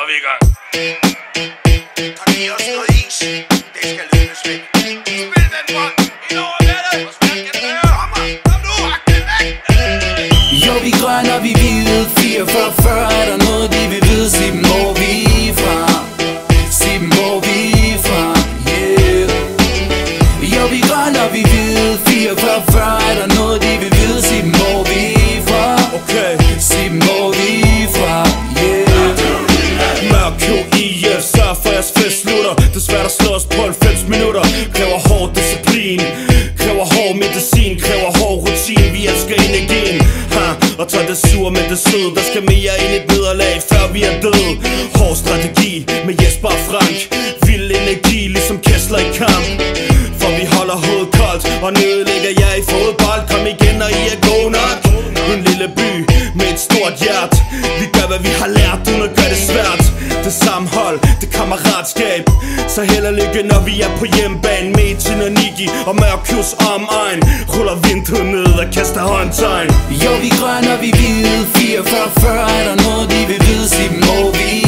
vi i gang. Tak giv os noget is. Det skal løbes væk. Spil den bold. Ind over nettet. Hvor svært kan det være? Kom nu, hak den væk. Jo, vi grønne og vi hvide. 44 er der noget, de vil vide. Sig dem, hvor vi er fra. Sig dem, hvor vi er fra. Yeah. Jo, vi grønne og vi hvide. 44 er der noget, de vil vide. Sig dem, hvor vi er fra. Okay. Sig dem, hvor vi er fra. Yeah. Mørk KIF, sørg for jeres fest slutter. Det er svært at slå os på 90 minutter. Kræver hård disciplin, kræver hård medicin, kræver hård rutin. Vi elsker energien, og tager det sur med det søde. Der skal mere ind et nederlag, før vi er døde. Hård strategi med Jesper og Frank. Vild energi, ligesom Kessler i kamp. For vi holder hovedet koldt, og nedlægger jer i fodbold. Kom igen, og I er gode nok. En lille by med et stort hjert. Vi gør hvad vi har lært, uden at gøre det svært. Det sammenhold, det kammeratskab. Så held og lykke når vi er på hjemmebane. Med Tin og Niki og Mørkhus om egen. Ruller vinduet ned og kaster håndtegn. Jo, vi grønne og vi hvide. 44 er der noget, de vil vide. Sig dem, hvor vi